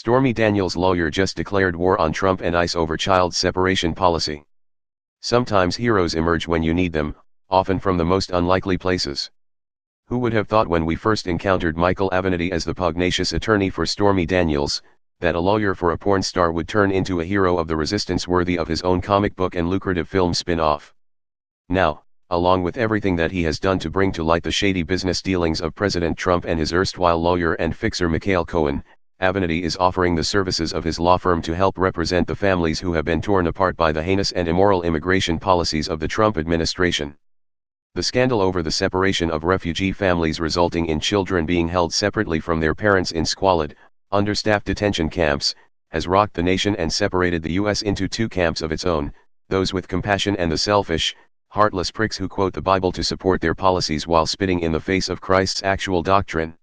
Stormy Daniels' lawyer just declared war on Trump and ICE over child separation policy. Sometimes heroes emerge when you need them, often from the most unlikely places. Who would have thought when we first encountered Michael Avenatti as the pugnacious attorney for Stormy Daniels, that a lawyer for a porn star would turn into a hero of the resistance worthy of his own comic book and lucrative film spin-off? Now, along with everything that he has done to bring to light the shady business dealings of President Trump and his erstwhile lawyer and fixer Mikhail Cohen, Avenatti is offering the services of his law firm to help represent the families who have been torn apart by the heinous and immoral immigration policies of the Trump administration. The scandal over the separation of refugee families resulting in children being held separately from their parents in squalid, understaffed detention camps, has rocked the nation and separated the U.S. into two camps of its own, those with compassion and the selfish, heartless pricks who quote the Bible to support their policies while spitting in the face of Christ's actual doctrine.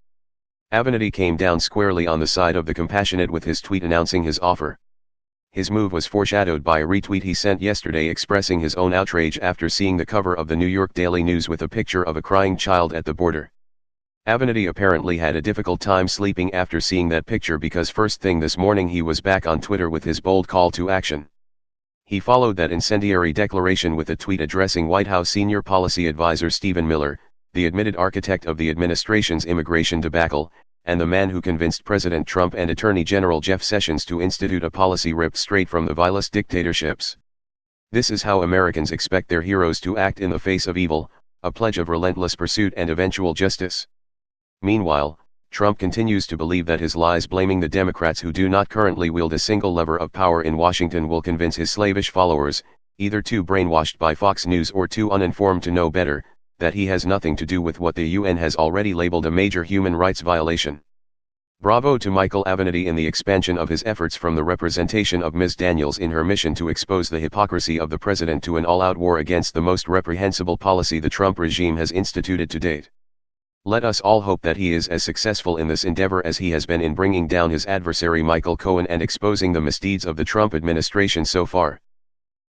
Avenatti came down squarely on the side of the compassionate with his tweet announcing his offer. His move was foreshadowed by a retweet he sent yesterday expressing his own outrage after seeing the cover of the New York Daily News with a picture of a crying child at the border. Avenatti apparently had a difficult time sleeping after seeing that picture because first thing this morning he was back on Twitter with his bold call to action. He followed that incendiary declaration with a tweet addressing White House senior policy advisor Stephen Miller, the admitted architect of the administration's immigration debacle, and the man who convinced President Trump and Attorney General Jeff Sessions to institute a policy ripped straight from the vilest dictatorships. This is how Americans expect their heroes to act in the face of evil, a pledge of relentless pursuit and eventual justice. Meanwhile, Trump continues to believe that his lies blaming the Democrats who do not currently wield a single lever of power in Washington will convince his slavish followers, either too brainwashed by Fox News or too uninformed to know better, that he has nothing to do with what the UN has already labeled a major human rights violation. Bravo to Michael Avenatti in the expansion of his efforts from the representation of Ms. Daniels in her mission to expose the hypocrisy of the president to an all-out war against the most reprehensible policy the Trump regime has instituted to date. Let us all hope that he is as successful in this endeavor as he has been in bringing down his adversary Michael Cohen and exposing the misdeeds of the Trump administration so far.